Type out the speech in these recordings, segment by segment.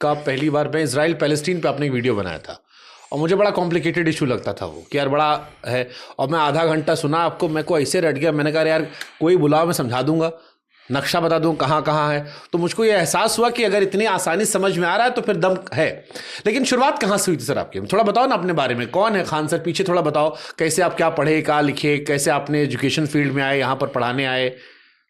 आपका पहली बार मैं इजराइल पैलेस्टीन पे आपने एक वीडियो बनाया था और मुझे बड़ा कॉम्प्लिकेटेड इशू लगता था वो कि यार बड़ा है, और मैं आधा घंटा सुना आपको, मेरे को ऐसे रट गया, मैंने कहा यार कोई बुलाओ मैं समझा दूंगा, नक्शा बता दूं कहाँ कहाँ है। तो मुझको ये एहसास हुआ कि अगर इतनी आसानी समझ में आ रहा है तो फिर दम है। लेकिन शुरुआत कहाँ से हुई थी सर आपकी? थोड़ा बताओ ना अपने बारे में, कौन है खान सर, पीछे थोड़ा बताओ, कैसे आप क्या पढ़े, क्या लिखे, कैसे आपने एजुकेशन फील्ड में आए, यहाँ पर पढ़ाने आए,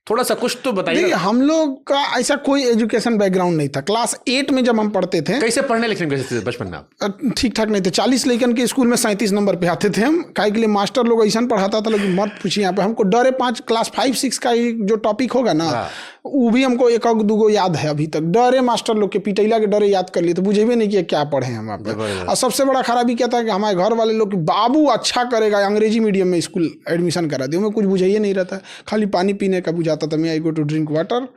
थोड़ा सा कुछ तो बताइए। हम लोग का ऐसा कोई एजुकेशन बैकग्राउंड नहीं था। क्लास 8 में जब हम पढ़ते थे, कैसे पढ़ने लिखने में कैसे थे बचपन में आप? ठीक ठाक नहीं थे। 40 लेकिन के स्कूल में 37 नंबर पे आते थे हम। काहे के लिए मास्टर लोग ऐसा पढ़ाता था, लेकिन मत पूछिए। यहाँ पे हमको डरे 5 क्लास 5-6 का जो टॉपिक होगा ना, वो भी हमको एक दूगो याद है अभी तक। डरे मास्टर लोग के पिटैला के डरे याद कर लिए, तो बुझे भी नहीं कि क्या पढ़े हम आप। और सबसे बड़ा खराबी क्या था कि हमारे घर वाले लोग, बाबू अच्छा करेगा अंग्रेजी मीडियम में स्कूल एडमिशन करा दिया। हमें कुछ बुझाइए नहीं रहता, खाली पानी पीने का बुझाता था। मैं आई गो टू ड्रिंक वाटर,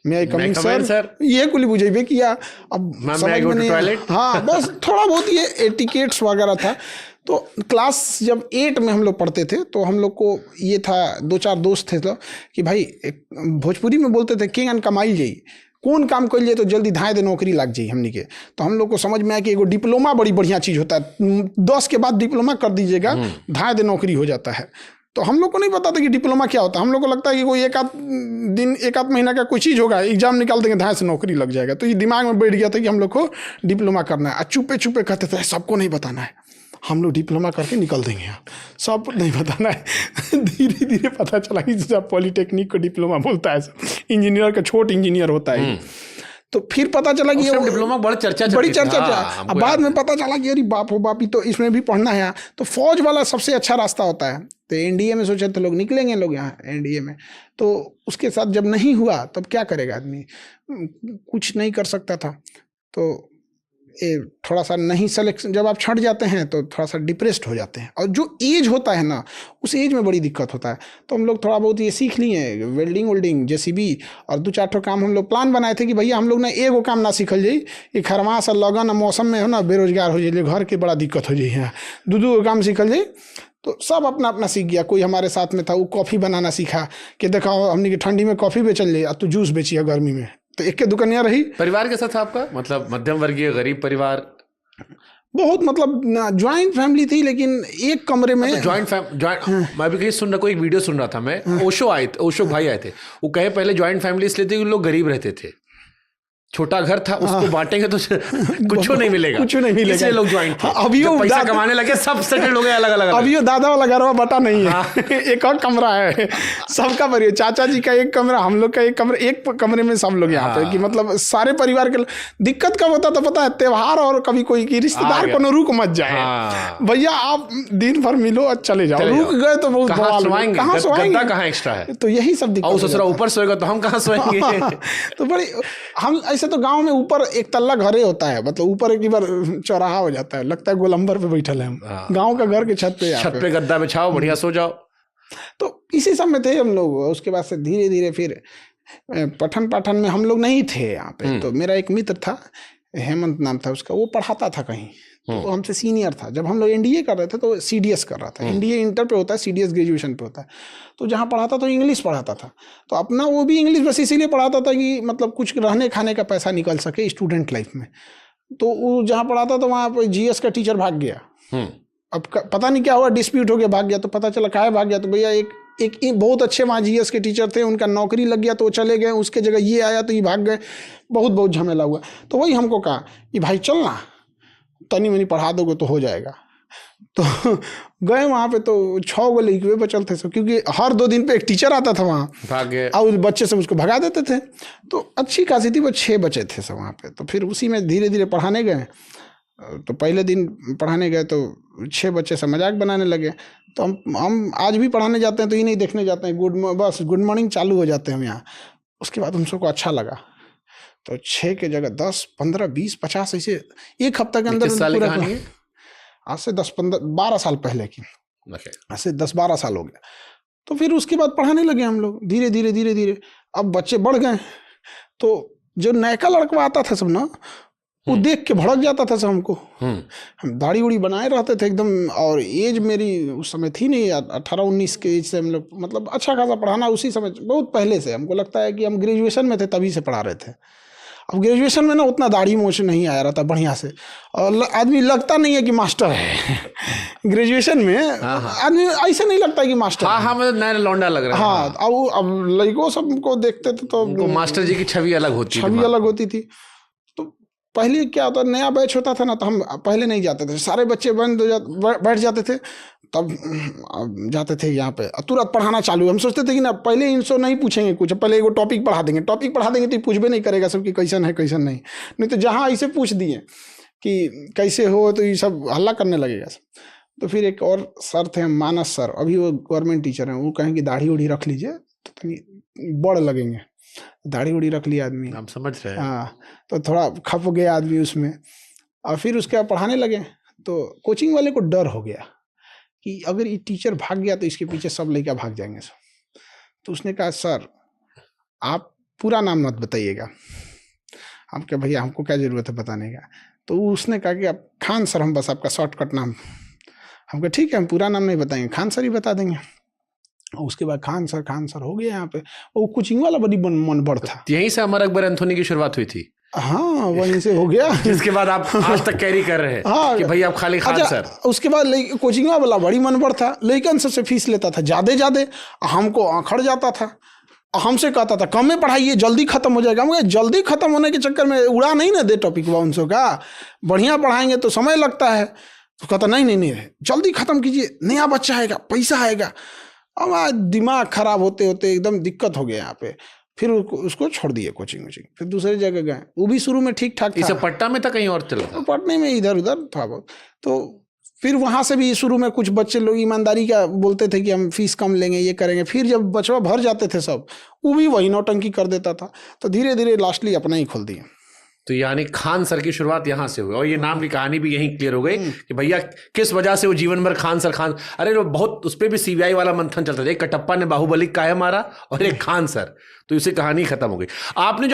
मैं आई कमिंग सर, ये कुछ बुझेबे किया। अब समझ में नहीं, हाँ बस थोड़ा बहुत ये एटिकेट्स वगैरह था। तो क्लास जब 8 में हम लोग पढ़ते थे तो हम लोग को ये था, 2-4 दोस्त थे तो कि भाई भोजपुरी में बोलते थे किंग एंड कमाई जाई, कौन काम कर लिए तो जल्दी धाए दे नौकरी लग जाई हमनी के। तो हम लोग को समझ में आया कि एगो डिप्लोमा बड़ी बढ़िया चीज़ होता है, 10 के बाद डिप्लोमा कर दीजिएगा, धाए दे नौकरी हो जाता है। तो हम लोग को नहीं पता था कि डिप्लोमा क्या होता है। हम लोग को लगता है कि कोई एक आध महीना का कोई चीज़ होगा, एग्जाम निकाल देंगे, धाए से नौकरी लग जाएगा। तो ये दिमाग में बैठ गया था कि हम लोग को डिप्लोमा करना है। चुपे चुपे कहते थे सबको नहीं बताना है, हम लोग डिप्लोमा करके निकल देंगे, सब नहीं बताना है। धीरे धीरे पता चला कि जब पॉलिटेक्निक को डिप्लोमा बोलता है, इंजीनियर का छोट इंजीनियर होता है। तो फिर पता चला कि ये डिप्लोमा बड़ी चर्चा अब बाद में पता चला कि अरे बाप हो बाप, तो इसमें भी पढ़ना है। तो फौज वाला सबसे अच्छा रास्ता होता है। तो एनडीए में सोचे तो लोग निकलेंगे, लोग यहाँ एनडीए में। तो उसके साथ जब नहीं हुआ तब क्या करेगा आदमी, कुछ नहीं कर सकता था। तो थोड़ा सा नहीं सिलेक्शन, जब आप छट जाते हैं तो थोड़ा सा डिप्रेस्ड हो जाते हैं। और जो एज होता है ना, उस एज में बड़ी दिक्कत होता है। तो हम लोग थोड़ा बहुत ये सीख लिए, वेल्डिंग जेसीबी, और 2-4 काम हम लोग प्लान बनाए थे कि भैया हम लोग ना एगो काम ना सीखल जाई, ये खरमास और लगन मौसम में हो ना बेरोजगार हो जाइए, घर के बड़ा दिक्कत हो जाइए, 2-2 काम सीखल जाई। तो सब अपना अपना सीख गया। कोई हमारे साथ में था, वो कॉफ़ी बनाना सीखा कि देखा हमने कि ठंडी में कॉफ़ी बेचल जाए, तो जूस बेचिए गर्मी में। तो एक के दुकानिया रही। परिवार कैसा था आपका, मतलब मध्यम वर्गीय गरीब परिवार? बहुत, मतलब ज्वाइंट फैमिली थी, लेकिन एक कमरे में ज्वाइंट मैं भी कहीं सुन रहा, कोई एक वीडियो सुन रहा था मैं, ओशो भाई आए थे, वो कहे पहले ज्वाइंट फैमिली इसलिए थी कि लोग गरीब रहते थे, छोटा घर था, उसको बांटेंगे तो कुछ नहीं मिलेगा, इसलिए लोग ज्वाइंट थे। अभी पैसा कमाने लगे, सब सेटल हो गए अलग अलग। अभी दादा वाला घर बटा नहीं है, एक और कमरा है सबका परिवार। चाचा जी का एक कमरा, हम लोग का एक कमरा, एक कमरे में सब लोग यहाँ पे, कि मतलब सारे परिवार के। दिक्कत कब होता था पता है? त्योहार और कभी कोई की रिश्तेदार को रुक मत जाए, भैया आप दिन भर मिलो और चले जाओ, रुक गए तो बहुत कहाँ सोएंगे, कहाँ एक्स्ट्रा है। तो यही सब दिक्कत। ससुरा ऊपर सोएगा तो हम कहाँ सोएंगे। तो बड़ी हम ऐसे तो गांव में ऊपर एक तल्ला घरे होता है, मतलब ऊपर एक बार चौराहा हो जाता है, लगता है गोलंबर पे बैठल है हम। गांव का घर के छत पे गद्दा बिछाओ, बढ़िया सो जाओ। तो इसी सब में थे हम लोग। उसके बाद से धीरे धीरे फिर पठन पाठन में हम लोग नहीं थे यहाँ पे। तो मेरा एक मित्र था, हेमंत नाम था उसका, वो पढ़ाता था कहीं, तो हमसे सीनियर था। जब हम लोग एनडीए कर रहे थे तो सीडीएस कर रहा था। एनडीए इंटर पे होता है, सीडीएस ग्रेजुएशन पे होता है। तो जहाँ पढ़ाता तो इंग्लिश पढ़ाता था, तो अपना वो भी इंग्लिश बस इसीलिए पढ़ाता था कि मतलब कुछ रहने खाने का पैसा निकल सके स्टूडेंट लाइफ में। तो वो जहाँ पढ़ाता था वहाँ पर जीएस का टीचर भाग गया। अब पता नहीं क्या हुआ, डिस्प्यूट हो गया, भाग गया। तो पता चला काहे भाग गया, तो भैया एक बहुत अच्छे वहाँ जीएस के टीचर थे, उनका नौकरी लग गया तो वो चले गए, उसके जगह ये आया तो ये भाग गए। बहुत झमेला हुआ। तो वही हमको कहा कि भाई चलना, तनी मनी पढ़ा दोगे तो हो जाएगा। तो गए वहाँ पे, तो 6 गो लड़के बचल थे सब, क्योंकि हर 2 दिन पे एक टीचर आता था वहाँ, भाग गए और बच्चे सब उसको भगा देते थे। तो अच्छी खासी थी, वो 6 बचे थे सब वहाँ पे। तो फिर उसी में धीरे धीरे पढ़ाने गए। तो पहले दिन पढ़ाने गए तो 6 बच्चे से मजाक बनाने लगे। तो हम आज भी पढ़ाने जाते हैं तो ये नहीं देखने जाते हैं, बस गुड मॉर्निंग चालू हो जाते हैं हम यहाँ। उसके बाद हम सबको अच्छा लगा, तो 6 के जगह 10, 15, 20, 50 ऐसे एक हफ्ते के अंदर, आज से 10-12 साल पहले की, आज से 10-12 साल हो गया। तो फिर उसके बाद पढ़ाने लगे हम लोग धीरे धीरे। अब बच्चे बढ़ गए, तो जो नयका लड़का आता था सब ना, वो देख के भड़क जाता था सब हमको। हम दाढ़ी उड़ी बनाए रहते थे एकदम, और एज मेरी उस समय थी नहीं, 18-19 के एज से हम लोग, मतलब अच्छा खासा पढ़ाना उसी समय, बहुत पहले से। हमको लगता है कि हम ग्रेजुएशन में थे तभी से पढ़ा रहे थे। अब ग्रेजुएशन में ना उतना दाढ़ी मोछ नहीं आया रहता बढ़िया से, और आदमी लगता नहीं है कि मास्टर है ग्रेजुएशन में आदमी ऐसे नहीं लगता कि मास्टर हाँ हाँ, मतलब नया लौंडा लग रहा है। हाँ, अब लड़कों सबको देखते थे तो उनको मास्टर जी की छवि अलग होती थी। तो पहले क्या होता, नया बैच होता था ना, तो हम पहले नहीं जाते थे, सारे बच्चे बैठ जाते थे, तब जाते थे यहाँ पे, तुरंत पढ़ाना चालू। हम सोचते थे कि ना पहले इनसे नहीं पूछेंगे कुछ, पहले एगो टॉपिक पढ़ा देंगे तो ये पूछबे नहीं करेगा सबकी कैसन है कैसन नहीं तो जहाँ ऐसे पूछ दिए कि कैसे हो तो ये सब हल्ला करने लगेगा सब। तो फिर एक और सर थे मानस सर, अभी वो गवर्नमेंट टीचर हैं, वो कहें कि दाढ़ी उड़ी रख लीजिए तो बड़ लगेंगे, दाढ़ी उड़ी रख लिया आदमी, हम समझ रहे हैं। हाँ, तो थोड़ा खप गया आदमी उसमें, और फिर उसके बाद पढ़ाने लगे तो कोचिंग वाले को डर हो गया कि अगर ये टीचर भाग गया तो इसके पीछे सब लड़का भाग जाएंगे सब। तो उसने कहा सर आप पूरा नाम मत बताइएगा। हम क्या भैया हमको क्या ज़रूरत है बताने का। तो उसने कहा कि आप खान सर, हम बस आपका शॉर्टकट नाम। हम कहा ठीक है, हम पूरा नाम नहीं बताएंगे, खान सर ही बता देंगे। और उसके बाद खान सर हो गया यहाँ पे। वो कोचिंग वाला बड़ी मन बड़ था। यहीं से अमर अकबर एंथोनी की शुरुआत हुई थी। हाँ, वहीं से हो गया जिसके बाद आप आज तक कैरी कर रहे हैं। हाँ, कि भाई आप खाली खान सर। उसके बाद कोचिंग वाला बड़ी मनबर था, लेकिन सबसे फीस लेता था ज्यादा, हमको आखड़ जाता था, हमसे कहता था कम में पढ़ाइए जल्दी खत्म हो जाएगा। मगर जल्दी खत्म होने के चक्कर में उड़ा नहीं ना दे टॉपिक उनसों का, बढ़िया पढ़ाएंगे तो समय लगता है। तो कहता नहीं जल्दी खत्म कीजिए, नया बच्चा आएगा, पैसा आएगा। हमारा दिमाग खराब होते होते एकदम दिक्कत हो गया यहाँ पे। फिर उसको छोड़ दिए कोचिंग, फिर दूसरी जगह गए। वो भी शुरू में ठीक ठाक था। इसे पटना में था कहीं और चला था? पटने में इधर उधर था बहुत। तो फिर वहाँ से भी शुरू में कुछ बच्चे लोग ईमानदारी का बोलते थे कि हम फीस कम लेंगे, ये करेंगे। फिर जब बचवा भर जाते थे सब, वो भी वही नौटंकी कर देता था। तो धीरे धीरे लास्टली अपना ही खोल दिए। तो यानी खान सर की शुरुआत यहाँ से हुई, और ये नाम की कहानी भी यहीं क्लियर हो गई कि भैया किस वजह से वो जीवन भर खान सर। अरे वो बहुत, उस पर भी सीबीआई वाला मंथन चलता था। एक कटप्पा ने बाहुबली काहे मारा और एक खान सर, तो इसे कहानी खत्म हो गई। आपने